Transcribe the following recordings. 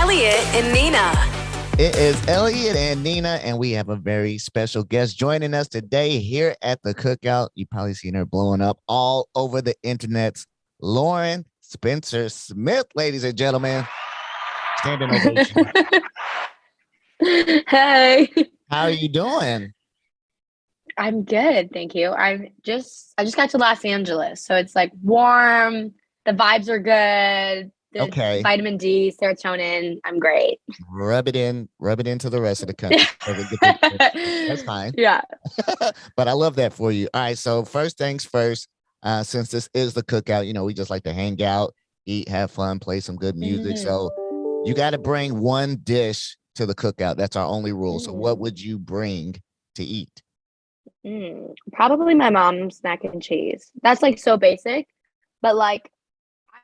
Eliott and Nina. It is Eliott and Nina, and we have a very special guest joining us today here at the cookout. You've probably seen her blowing up all over the internet. Lauren Spencer Smith, ladies and gentlemen. Standing ovation. Hey. How are you doing? I'm good, thank you. I just got to Los Angeles, so it's like warm. The vibes are good. The Okay. vitamin D, serotonin. I'm great. Rub it into the rest of the country. That's fine. Yeah. But I love that for you. All right. So first things first, since this is the cookout, we just like to hang out, eat, have fun, play some good music. So you got to bring one dish to the cookout. That's our only rule. So what would you bring to eat? Probably my mom's mac and cheese. That's like so basic, but like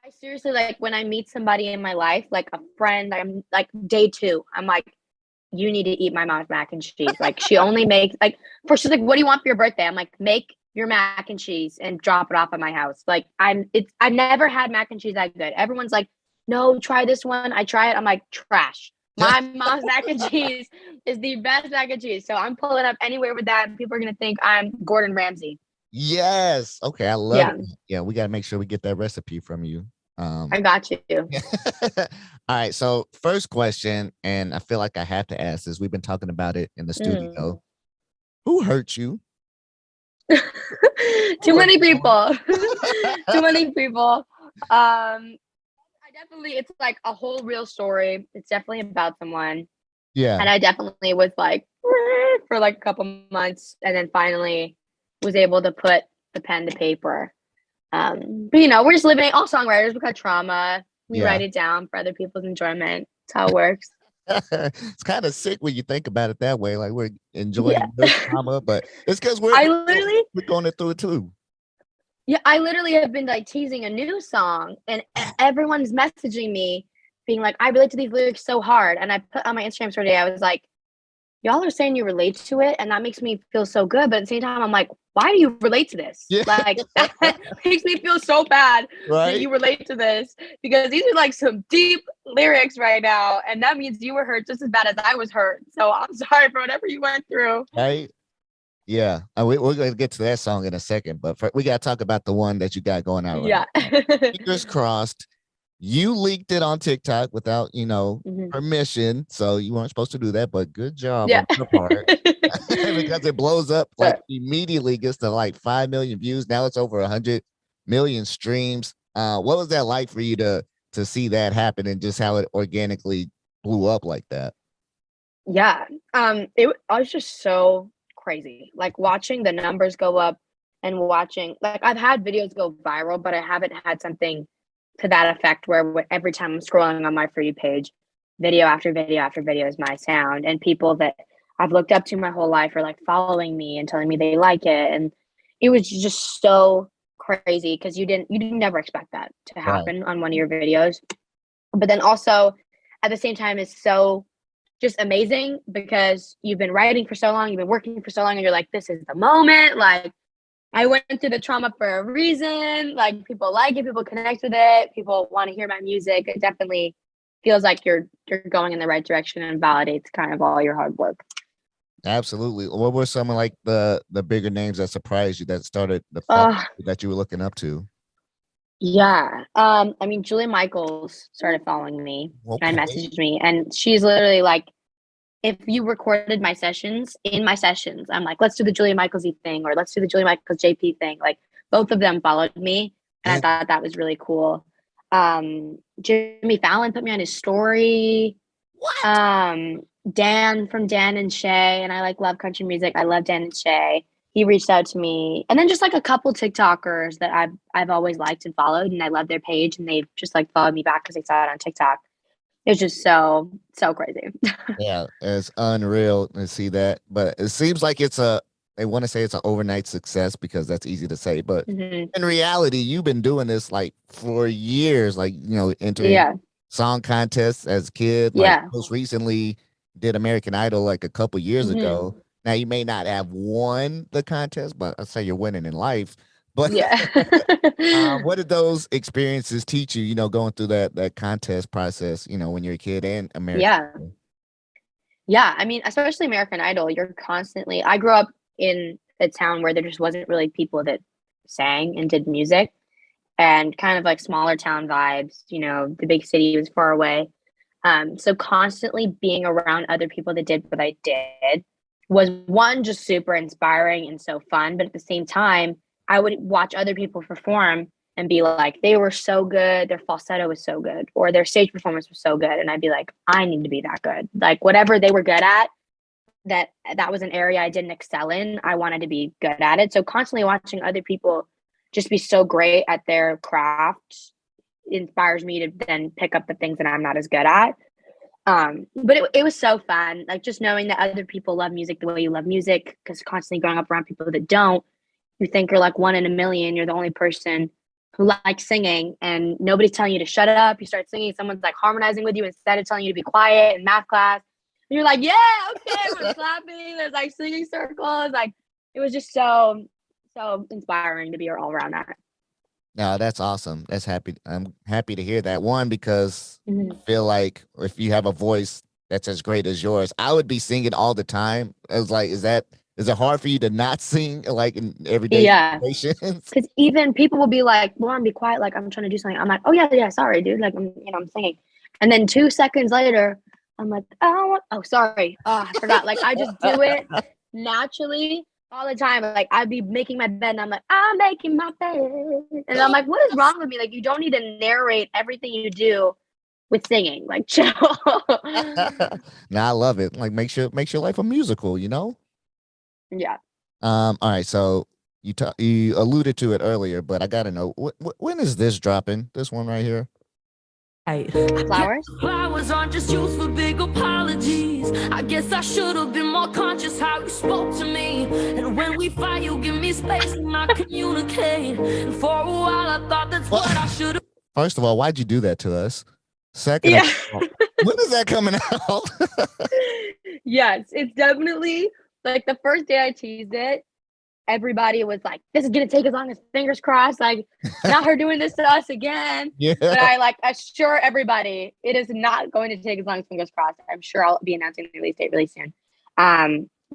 I seriously, like when I meet somebody in my life, like a friend, I'm like day 2, I'm like, you need to eat my mom's mac and cheese. Like she only makes she's like, what do you want for your birthday? I'm like, make your mac and cheese and drop it off at my house. Like I've never had mac and cheese that good. Everyone's like, no, try this one. I try it. I'm like, trash. My mom's mac and cheese is the best mac and cheese. So I'm pulling up anywhere with that. And people are going to think I'm Gordon Ramsay. Yes. Okay. I love it. Yeah. We got to make sure we get that recipe from you. I got you. All right. So first question, and I feel like I have to ask this. We've been talking about it in the studio. Who hurt you? Too many people. Too many people. It's like a whole real story. It's definitely about someone. Yeah. And I definitely was like for like a couple months, and then finally was able to put the pen to paper. But we're just living, all songwriters, we got trauma. We write it down for other people's enjoyment. That's how it works. It's kind of sick when you think about it that way. Like we're enjoying the trauma, but it's because we're going through it too. Yeah, I literally have been like teasing a new song, and everyone's messaging me being like, I relate to these lyrics so hard. And I put on my Instagram story today, I was like, y'all are saying you relate to it, and that makes me feel so good. But at the same time, I'm like, why do you relate to this? Yeah. Like, that makes me feel so bad that you relate to this, because these are like some deep lyrics right now. And that means you were hurt just as bad as I was hurt. So I'm sorry for whatever you went through. Right. Yeah. We're going to get to that song in a second, but we got to talk about the one that you got going out right now. Fingers crossed. You leaked it on TikTok without, permission. So you weren't supposed to do that, but good job on your part. Because it blows up like immediately, gets to like 5 million views. Now it's over 100 million streams. What was that like for you to see that happen, and just how it organically blew up like that? Yeah. I was just so crazy, like watching the numbers go up and watching, like I've had videos go viral, but I haven't had something to that effect where every time I'm scrolling on my For You page, video after video after video is my sound, and people that I've looked up to my whole life are like following me and telling me they like it. And it was just so crazy, because you didn't never expect that to happen on one of your videos. But then also at the same time, it's so just amazing, because you've been writing for so long, you've been working for so long, and you're like, this is the moment. Like, I went through the trauma for a reason. Like, people like it, people connect with it, people want to hear my music. It definitely feels like you're going in the right direction and validates kind of all your hard work. Absolutely. What were some of like the bigger names that surprised you, that started the that you were looking up to? Yeah. I mean, Julia Michaels started following me and messaged me, and she's literally like, if you recorded my sessions, I'm like, let's do the Julia Michaels thing, or let's do the Julia Michaels JP thing. Like, both of them followed me, and I thought that was really cool. Jimmy Fallon put me on his story. What? Dan from Dan and Shay, and I like love country music. I love Dan and Shay. He reached out to me, and then just like a couple TikTokers that I've always liked and followed, and I love their page, and they've just like followed me back because they saw it on TikTok. It was just so crazy. Yeah, it's unreal to see that. But it seems like they want to say it's an overnight success, because that's easy to say. But in reality, you've been doing this like for years, like, entering song contests as a kid. Like most recently did American Idol like a couple years ago. Now you may not have won the contest, but I'd say you're winning in life. But Yeah. what did those experiences teach you? Going through that contest process. When you're a kid and American. Yeah. Yeah. I mean, especially American Idol, you're constantly. I grew up in a town where there just wasn't really people that sang and did music, and kind of like smaller town vibes. The big city was far away. So constantly being around other people that did what I did was one, just super inspiring and so fun. But at the same time, I would watch other people perform and be like, they were so good, their falsetto was so good, or their stage performance was so good. And I'd be like, I need to be that good. Like whatever they were good at, that was an area I didn't excel in. I wanted to be good at it. So constantly watching other people just be so great at their craft inspires me to then pick up the things that I'm not as good at. But it was so fun, like just knowing that other people love music the way you love music, because constantly growing up around people that don't, you think you're like one in a million, you're the only person who likes singing, and nobody's telling you to shut up. You start singing, someone's like harmonizing with you instead of telling you to be quiet in math class. And you're like, yeah, okay, we're clapping. There's like singing circles. Like it was just so inspiring to be all around that. No, that's awesome. I'm happy to hear that. One, because I feel like if you have a voice that's as great as yours, I would be singing all the time. I was like, is it hard for you to not sing like in everyday Yeah. situations? Because even people will be like, Lauren, be quiet. Like, I'm trying to do something. I'm like, oh, yeah, sorry, dude. Like, I'm singing. And then 2 seconds later, I'm like, oh, sorry. Oh, I forgot. Like, I just do it naturally all the time. Like, I'd be making my bed and I'm like, I'm making my bed. And I'm like, what is wrong with me? Like, you don't need to narrate everything you do with singing. Like, chill. Now I love it. Like makes your life a musical, Yeah. All right, so you alluded to it earlier, but I gotta know when is this dropping? This one right here. Flowers? Flowers aren't just used for big apologies. I guess I should have been more conscious how you spoke to me. And when we fight, you give me space and I communicate. And for a while, I thought that's what I should have. First of all, why'd you do that to us? Second of all, when is that coming out? Yes, it's definitely like the first day I teased it, everybody was like, this is gonna take as long as fingers crossed, like not her doing this to us again. Yeah. But I like assure everybody it is not going to take as long as fingers crossed. I'm sure I'll be announcing the release date really soon.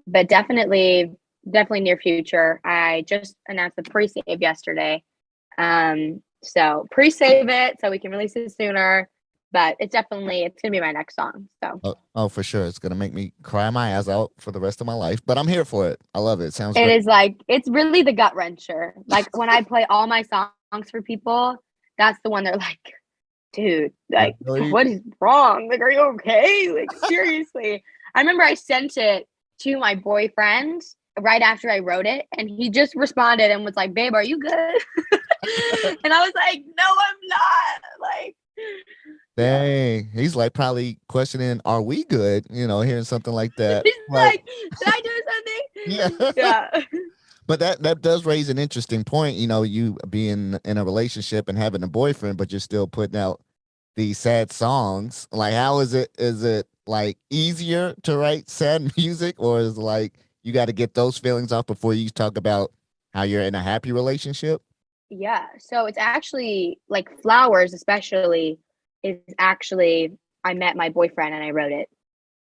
But definitely near future. I just announced the pre-save yesterday. So pre-save it so we can release it sooner. But it's gonna be my next song. So for sure. It's gonna make me cry my eyes out for the rest of my life. But I'm here for it. I love it. Sounds it great. is like it's really the gut wrencher. Like when I play all my songs for people, that's the one they're like, dude, like really? what is wrong? Like, are you okay? Like seriously. I remember I sent it to my boyfriend right after I wrote it, and he just responded and was like, babe, are you good? And I was like, no, I'm not. Like dang, he's like probably questioning, are we good? Hearing something like that. He's like, did I do Yeah. something? Yeah. But that does raise an interesting point, you being in a relationship and having a boyfriend, but you're still putting out these sad songs. Like, how is it like easier to write sad music, or is it like you got to get those feelings off before you talk about how you're in a happy relationship? Yeah. So it's actually like Flowers, especially, is actually I met my boyfriend and I wrote it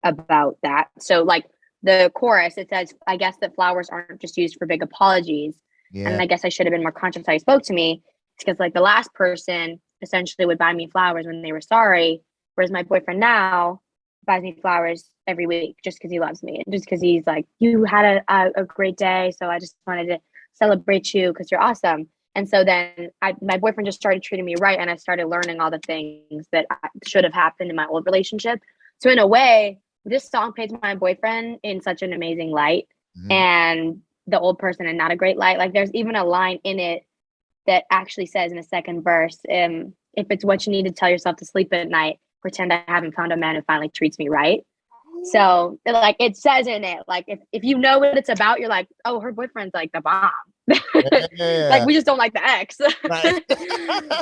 about that. So like the chorus, it says, I guess that flowers aren't just used for big apologies. Yeah. And I guess I should have been more conscious how he spoke to me. It's because like the last person essentially would buy me flowers when they were sorry, whereas my boyfriend now buys me flowers every week just because he loves me and just because he's like, you had a great day, so I just wanted to celebrate you because you're awesome. And so then my boyfriend just started treating me right, and I started learning all the things that should have happened in my old relationship. So in a way, this song paints my boyfriend in such an amazing light, and the old person in not a great light. Like there's even a line in it that actually says in the second verse, if it's what you need to tell yourself to sleep at night, pretend I haven't found a man who finally treats me right. So like it says in it, like if you know what it's about, you're like, oh, her boyfriend's like the bomb. Yeah. Like we just don't like the ex. Right.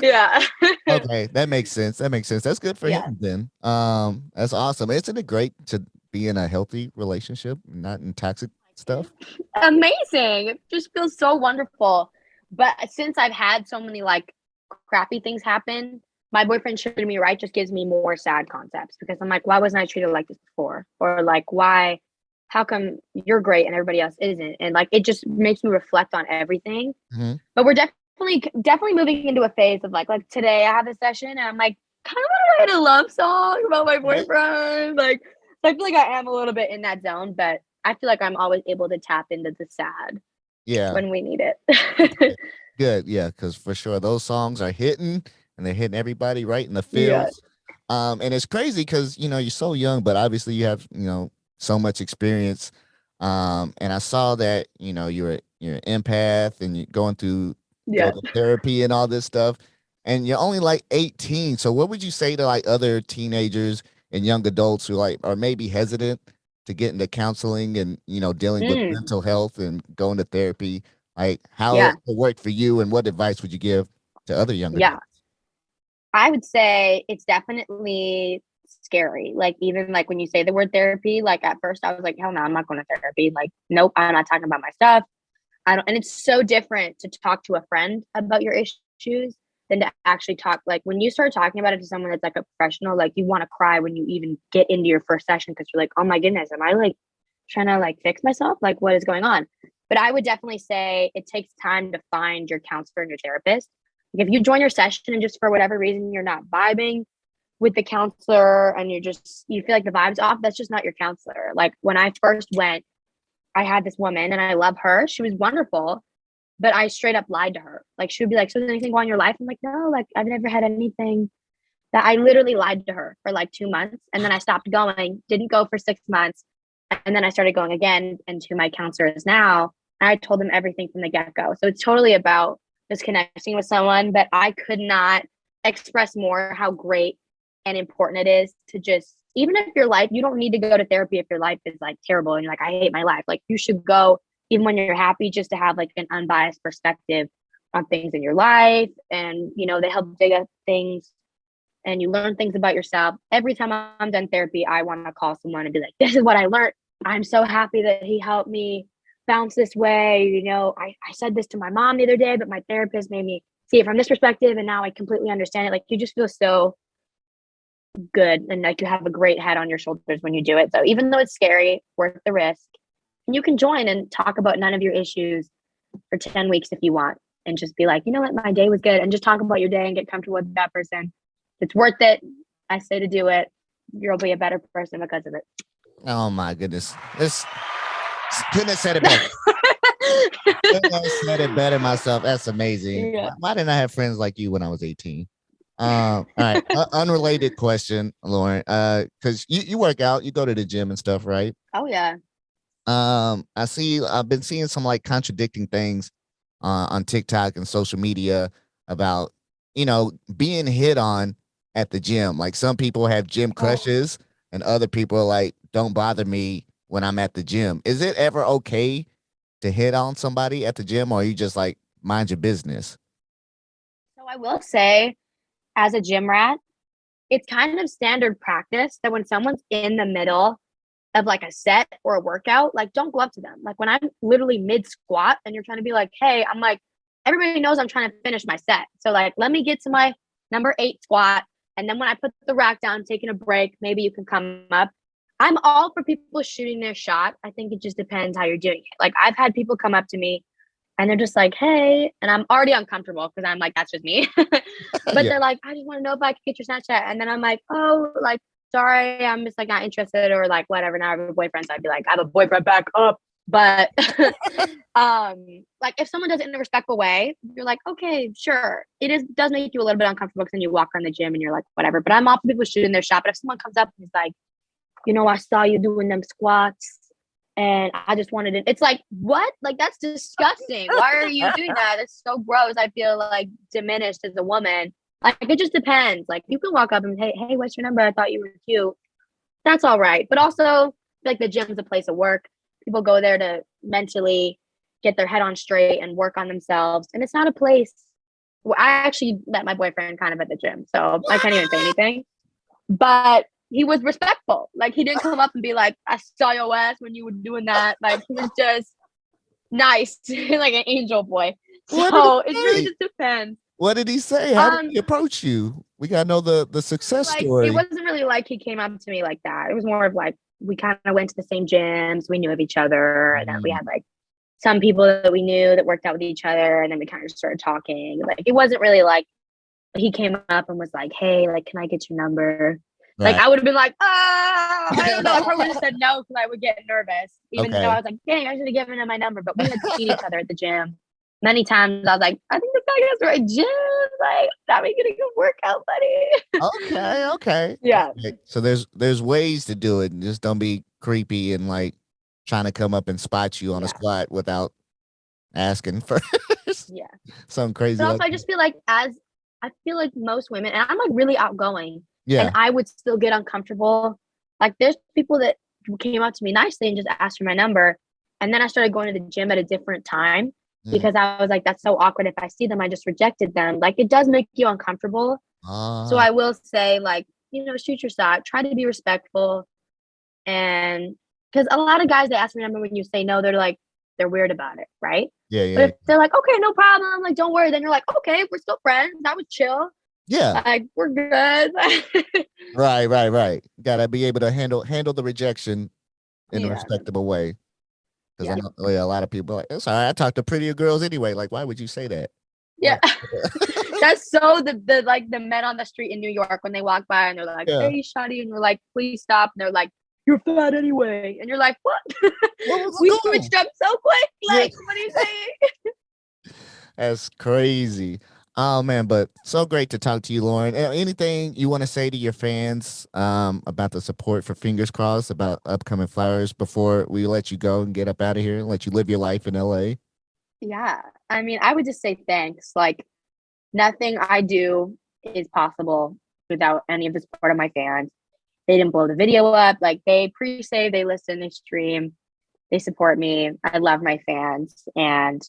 Yeah. Okay, that makes sense. That's good for him then. That's awesome. Isn't it great to be in a healthy relationship, not in toxic stuff? Amazing. It just feels so wonderful But since I've had so many like crappy things happen, my boyfriend treating me right just gives me more sad concepts because I'm like, why wasn't I treated like this before? Or like, why, how come you're great and everybody else isn't? And like, it just makes me reflect on everything. Mhm. But we're definitely moving into a phase of like today I have a session and I'm like, kind of want to write a love song about my boyfriend. Like, I feel like I am a little bit in that zone, but I feel like I'm always able to tap into the sad when we need it. Good. Yeah. Cause for sure those songs are hitting and they're hitting everybody right in the Yeah. feels. And it's crazy because, you know, you're so young, but obviously you have, you know, so much experience. And I saw that, you know, you're an empath and you're going through go Yeah. to therapy and all this stuff. And you're only like 18. So what would you say to like other teenagers and young adults who like are maybe hesitant to get into counseling and, you know, dealing with mental health and going to therapy? Like how Yeah. it worked for you and what advice would you give to other young Yeah. adults? I would say it's definitely scary. Like, even like when you say the word therapy, like at first I was like, hell no, I'm not going to therapy. Like, nope, I'm not talking about my stuff. I don't, and it's so different to talk to a friend about your issues than to actually talk. Like, when you start talking about it to someone that's like a professional, like you want to cry when you even get into your first session because you're like, oh my goodness, am I like trying to like fix myself? Like, what is going on? But I would definitely say it takes time to find your counselor and your therapist. Like, if you join your session and just for whatever reason you're not vibing with the counselor and you feel like the vibe's off, that's just not your counselor. Like, when I first went, I had this woman and I love her. She was wonderful, but I straight up lied to her. Like, she would be like, so is anything going on in your life? I'm like, no, like I've never had anything. That I literally lied to her for like 2 months. And then I stopped going, didn't go for 6 months. And then I started going again and to my counselors now. I told them everything from the get-go. So it's totally about just connecting with someone, but I could not express more how great and important it is to just, even if your life, you don't need to go to therapy if your life is like terrible and you're like, I hate my life. Like, you should go even when you're happy, just to have like an unbiased perspective on things in your life. And, you know, they help dig up things and you learn things about yourself. Every time I'm done therapy, I want to call someone and be like, this is what I learned. I'm so happy that he helped me bounce this way. You know, I said this to my mom the other day, but my therapist made me see it from this perspective. And now I completely understand it. Like, you just feel so good and like you have a great head on your shoulders when you do it. So even though it's scary, worth the risk. And you can join and talk about none of your issues for 10 weeks if you want. And just be like, you know what, my day was good. And just talk about your day and get comfortable with that person. It's worth it. I say to do it. You'll be a better person because of it. Oh my goodness. This couldn't have said it better. Couldn't have said it better myself. That's amazing. Yeah. Why didn't I have friends like you when I was 18? All right. Unrelated question, Lauren. Because you work out, you go to the gym and stuff, right? Oh yeah. I've been seeing some like contradicting things on TikTok and social media about, you know, being hit on at the gym. Like, some people have gym crushes and other people are like, don't bother me when I'm at the gym. Is it ever okay to hit on somebody at the gym, or are you just like, mind your business? So I will say, as a gym rat, it's kind of standard practice that when someone's in the middle of like a set or a workout, like, don't go up to them. Like, when I'm literally mid squat and you're trying to be like, hey, I'm like, everybody knows I'm trying to finish my set. So like, let me get to my number 8 squat. And then when I put the rack down, taking a break, maybe you can come up. I'm all for people shooting their shot. I think it just depends how you're doing it. Like, I've had people come up to me and they're just like, hey, and I'm already uncomfortable because I'm like, that's just me. But Yeah. they're like, I just want to know if I can get your Snapchat. And then I'm like, oh, like, sorry, I'm just like not interested, or like whatever. Now I have a boyfriend. So I'd be like, I have a boyfriend, back up. But like, if someone does it in a respectful way, you're like, okay, sure. Does make you a little bit uncomfortable because then you walk around the gym and you're like, whatever. But I'm all for people shooting their shot. But if someone comes up and is like, you know, I saw you doing them squats and I just wanted it. It's like, what? Like, that's disgusting. Why are you doing that? It's so gross. I feel like diminished as a woman. Like, it just depends. Like, you can walk up and, hey, what's your number? I thought you were cute. That's all right. But also, like, the gym's a place of work. People go there to mentally get their head on straight and work on themselves. And it's not a place where I actually met my boyfriend kind of at the gym. So I can't even say anything. But he was respectful. Like, he didn't come up and be like, I saw your ass when you were doing that. Like, he was just nice, like an angel boy. So it really just depends. What did he say? How did he approach you? We gotta know the success story. It wasn't really like he came up to me like that. It was more of like we kind of went to the same gyms. We knew of each other, and then we had like some people that we knew that worked out with each other, and then we kind of started talking. Like it wasn't really like he came up and was like, "Hey, like, can I get your number?" Right. Like I would have been like, I don't know. I probably would have said no because I would get nervous, even though I was like, dang, I should have given him my number. But we had seen each other at the gym many times. I was like, I think this guy goes to our gym. Like, that we get a good workout, buddy. Okay. Yeah. Okay. So there's ways to do it, and just don't be creepy and like trying to come up and spot you on a squat without asking first. Yeah. Something crazy. But also, I just feel like I feel like most women, and I'm like really outgoing. Yeah. And I would still get uncomfortable. Like there's people that came up to me nicely and just asked for my number. And then I started going to the gym at a different time because I was like, that's so awkward. If I see them, I just rejected them. Like it does make you uncomfortable. So I will say, like, shoot your shot, try to be respectful. And because a lot of guys, they ask me number when you say no, they're weird about it, right? Yeah. But if they're like, okay, no problem, like don't worry, then you're like, okay, we're still friends. That was chill. Yeah. Like we're good. Right. Gotta be able to handle the rejection in a respectable way. Because I know a lot of people are like, sorry, I talk to prettier girls anyway. Like, why would you say that? Yeah. That's so the men on the street in New York when they walk by and they're like, hey, shawty, and you're like, please stop. And they're like, you're fat anyway. And you're like, what? We switched up so quick. Like, what are you saying? That's crazy. Oh man, but so great to talk to you, Lauren. Anything you want to say to your fans about the support for Fingers Crossed, about upcoming flowers before we let you go and get up out of here and let you live your life in LA? Yeah. I mean, I would just say thanks. Like nothing I do is possible without any of the support of my fans. They didn't blow the video up. Like they pre-save, they listen, they stream, they support me. I love my fans. And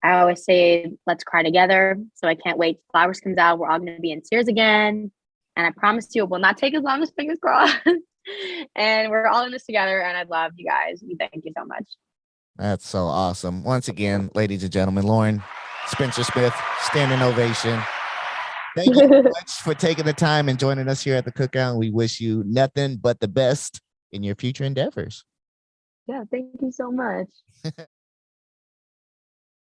I always say, let's cry together. So I can't wait. Flowers comes out. We're all going to be in tears again. And I promise you it will not take as long as Fingers Crossed. And we're all in this together. And I love you guys. Thank you so much. That's so awesome. Once again, ladies and gentlemen, Lauren Spencer Smith, standing ovation. Thank you so much for taking the time and joining us here at the Cookout. We wish you nothing but the best in your future endeavors. Yeah, thank you so much.